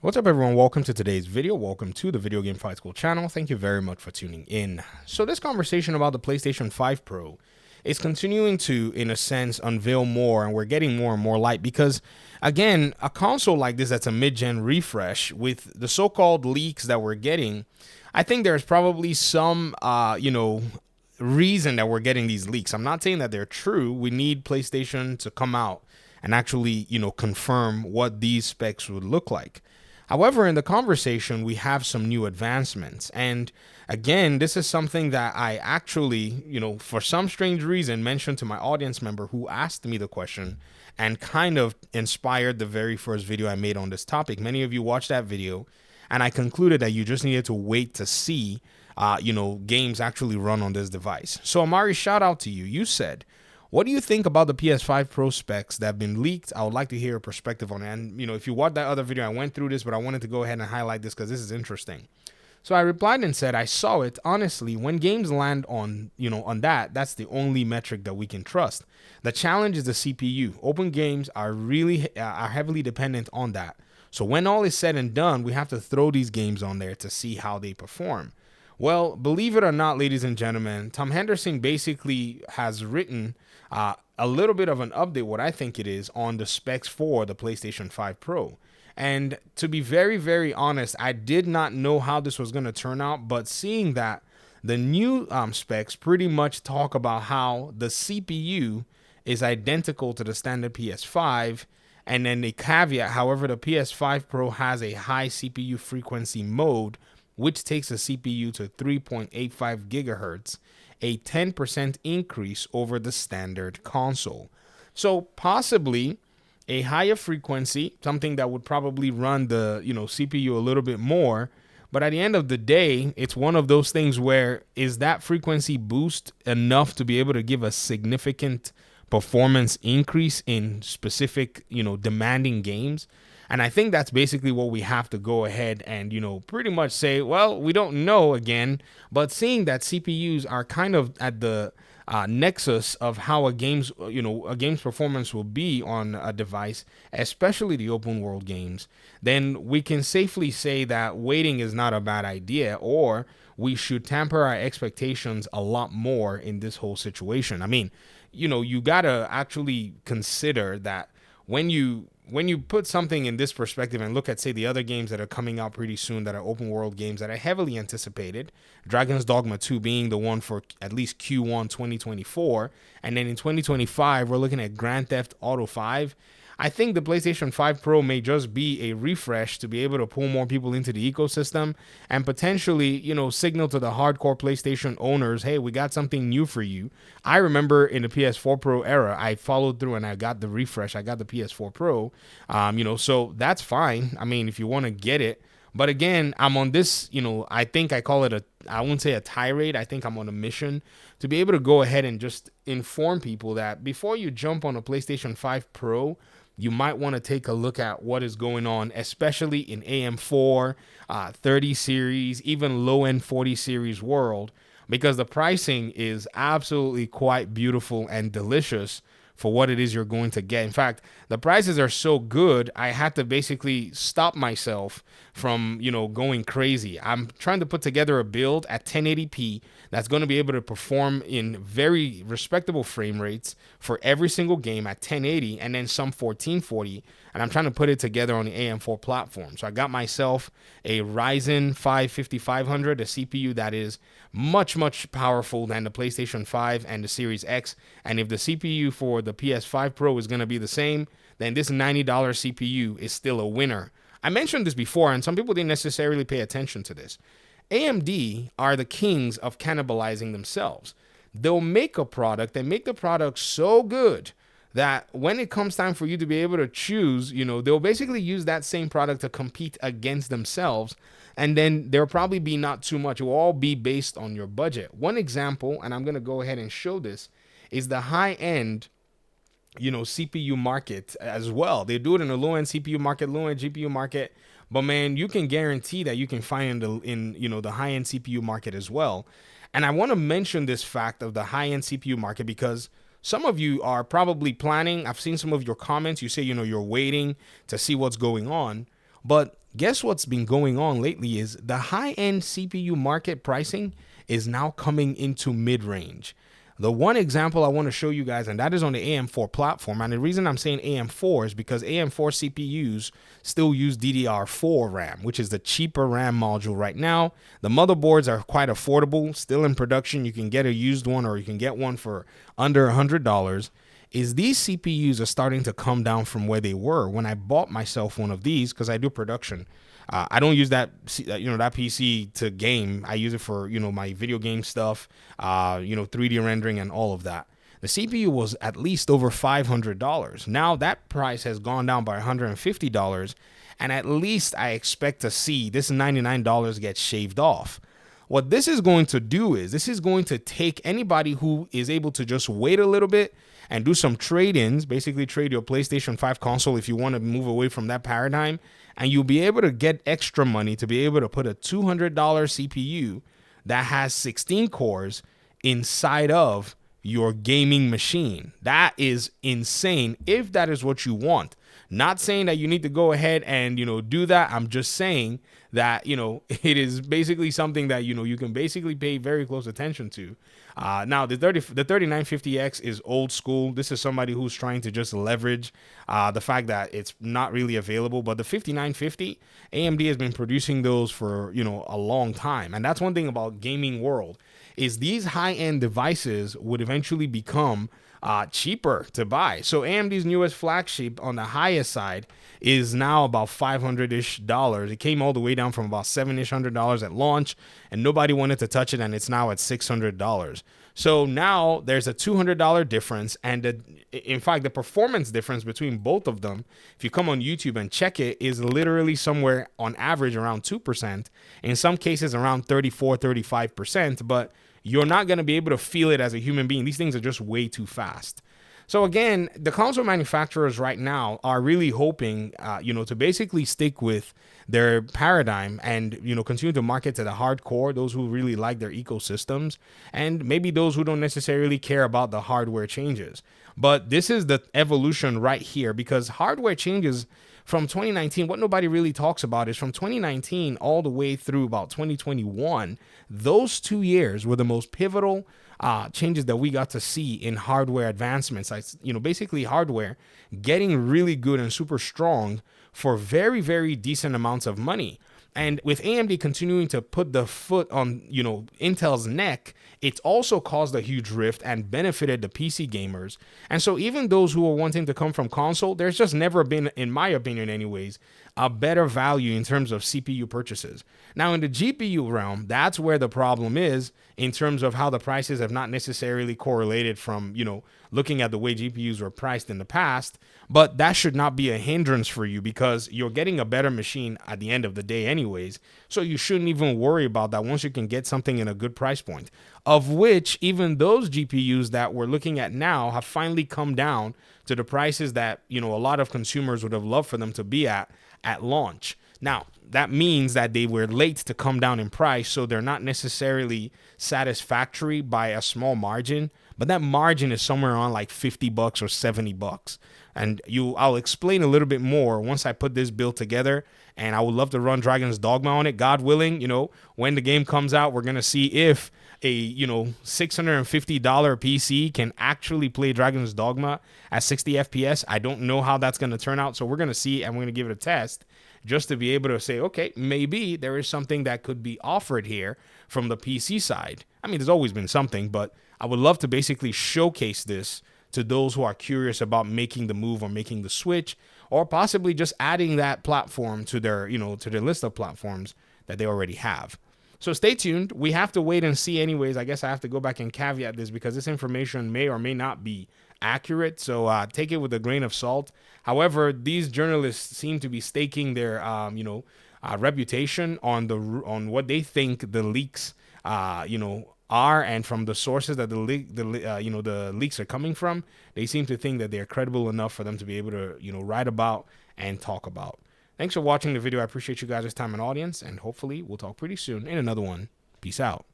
What's up, everyone? Welcome to today's video. Welcome to the Video Game Fight School channel. Thank you very much for tuning in. So this conversation about the PlayStation 5 Pro is continuing to, in a sense, unveil more, and we're getting more and more light because, again, a console like this that's a mid-gen refresh with the so-called leaks that we're getting, I think there's probably some, reason that we're getting these leaks. I'm not saying that they're true. We need PlayStation to come out and actually, confirm what these specs would look like. However, in the conversation, we have some new advancements. And again, this is something that I actually, for some strange reason, mentioned to my audience member who asked me the question and kind of inspired the very first video I made on this topic. Many of you watched that video, and I concluded that you just needed to wait to see, games actually run on this device. So Amari, shout out to you. You said, what do you think about the PS5 Pro specs that have been leaked? I would like to hear your perspective on it. And, if you watched that other video, I went through this, but I wanted to go ahead and highlight this because this is interesting. So I replied and said, I saw it. Honestly, when games land on, that's the only metric that we can trust. The challenge is the CPU. Open games are heavily dependent on that. So when all is said and done, we have to throw these games on there to see how they perform. Well, believe it or not, ladies and gentlemen, Tom Henderson basically has written a little bit of an update, what I think it is, on the specs for the PlayStation 5 Pro. And to be very, very honest, I did not know how this was going to turn out, but seeing that the new specs pretty much talk about how the CPU is identical to the standard PS5, and then they caveat, however, the PS5 Pro has a high CPU frequency mode, which takes the CPU to 3.85 gigahertz, a 10% increase over the standard console. So possibly a higher frequency, something that would probably run the CPU a little bit more. But at the end of the day, it's one of those things where is that frequency boost enough to be able to give a significant performance increase in specific, demanding games? And I think that's basically what we have to go ahead and, pretty much say, well, we don't know again, but seeing that CPUs are kind of at the nexus of how a game's performance will be on a device, especially the open world games, then we can safely say that waiting is not a bad idea, or we should temper our expectations a lot more in this whole situation. I mean, you got to actually consider that when you put something in this perspective and look at, say, the other games that are coming out pretty soon that are open world games that are heavily anticipated, Dragon's Dogma 2 being the one for at least Q1 2024, and then in 2025 we're looking at Grand Theft Auto 5. I think the PlayStation 5 Pro may just be a refresh to be able to pull more people into the ecosystem and potentially, signal to the hardcore PlayStation owners, hey, we got something new for you. I remember in the PS4 Pro era, I followed through and I got the refresh. I got the PS4 Pro, so that's fine. I mean, if you want to get it. But again, I'm on this, I think I call it I wouldn't say a tirade. I think I'm on a mission to be able to go ahead and just inform people that before you jump on a PlayStation 5 Pro, you might want to take a look at what is going on, especially in AM4, 30 series, even low-end 40 series world, because the pricing is absolutely quite beautiful and delicious for what it is you're going to get. In fact, the prices are so good, I had to basically stop myself from, going crazy. I'm trying to put together a build at 1080p that's going to be able to perform in very respectable frame rates for every single game at 1080 and then some 1440. And I'm trying to put it together on the AM4 platform. So I got myself a Ryzen 5 5500, a CPU that is much, much powerful than the PlayStation 5 and the Series X. And if the CPU for the PS5 Pro is going to be the same, then this $90 CPU is still a winner. I mentioned this before, and some people didn't necessarily pay attention to this. AMD are the kings of cannibalizing themselves. They'll make a product, they make the product so good that when it comes time for you to be able to choose, they'll basically use that same product to compete against themselves. And then there'll probably be not too much. It will all be based on your budget. One example, and I'm going to go ahead and show this, is the high-end CPU market as well. They do it in the low-end CPU market, low-end GPU market, but man, you can guarantee that you can find in the high-end CPU market as well. And I want to mention this fact of the high-end CPU market because some of you are probably planning. I've seen some of your comments. You say, you're waiting to see what's going on, but guess what's been going on lately is the high-end CPU market pricing is now coming into mid-range. The one example I want to show you guys, and that is on the AM4 platform. And the reason I'm saying AM4 is because AM4 CPUs still use DDR4 RAM, which is the cheaper RAM module right now. The motherboards are quite affordable, still in production. You can get a used one or you can get one for under $100. Is these CPUs are starting to come down from where they were when I bought myself one of these, because I do production. I don't use that that PC to game. I use it for my video game stuff, 3D rendering and all of that. The CPU was at least over $500. Now that price has gone down by $150, and at least I expect to see this $99 get shaved off. What this is going to do is this is going to take anybody who is able to just wait a little bit and do some trade-ins, basically trade your PlayStation 5 console if you want to move away from that paradigm, and you'll be able to get extra money to be able to put a $200 CPU that has 16 cores inside of your gaming machine. That is insane if that is what you want. Not saying that you need to go ahead and do that. I'm just saying that it is basically something that you can basically pay very close attention to. Now the 3950X is old school. This is somebody who's trying to just leverage the fact that it's not really available. But the 5950, AMD has been producing those for a long time, and that's one thing about gaming world is these high-end devices would eventually become cheaper to buy. So AMD's newest flagship on the highest side is now about $500-ish. It came all the way down from about $700-ish at launch, and nobody wanted to touch it, and it's now at $600. So now there's a $200 difference, and in fact, the performance difference between both of them, if you come on YouTube and check it, is literally somewhere on average around 2%, in some cases around 34-35%, but you're not going to be able to feel it as a human being. These things are just way too fast. So again, the console manufacturers right now are really hoping, to basically stick with their paradigm and, continue to market to the hardcore, those who really like their ecosystems, and maybe those who don't necessarily care about the hardware changes. But this is the evolution right here, because hardware changes from 2019, what nobody really talks about is from 2019 all the way through about 2021, those 2 years were the most pivotal changes that we got to see in hardware advancements. Basically hardware getting really good and super strong for very, very decent amounts of money. And with AMD continuing to put the foot on, Intel's neck, it's also caused a huge rift and benefited the PC gamers. And so even those who are wanting to come from console, there's just never been, in my opinion anyways, a better value in terms of CPU purchases. Now in the GPU realm, that's where the problem is in terms of how the prices have not necessarily correlated from, looking at the way GPUs were priced in the past. But that should not be a hindrance for you because you're getting a better machine at the end of the day anyways. So you shouldn't even worry about that once you can get something in a good price point, of which even those GPUs that we're looking at now have finally come down to the prices that, a lot of consumers would have loved for them to be at launch. Now, that means that they were late to come down in price, so they're not necessarily satisfactory by a small margin, but that margin is somewhere on like $50 or $70. And I'll explain a little bit more once I put this build together, and I would love to run Dragon's Dogma on it. God willing, when the game comes out, we're going to see if a, $650 PC can actually play Dragon's Dogma at 60 FPS. I don't know how that's going to turn out, so we're going to see, and we're going to give it a test just to be able to say, okay, maybe there is something that could be offered here from the PC side. I mean, there's always been something, but I would love to basically showcase this to those who are curious about making the move or making the switch, or possibly just adding that platform to their, to their list of platforms that they already have. So stay tuned. We have to wait and see anyways. I guess I have to go back and caveat this because this information may or may not be accurate. So take it with a grain of salt. However, these journalists seem to be staking their, reputation on what they think the leaks, are, and from the sources that the leaks are coming from. They seem to think that they're credible enough for them to be able to, write about and talk about. Thanks for watching the video. I appreciate you guys' time and audience, and hopefully we'll talk pretty soon in another one. Peace out.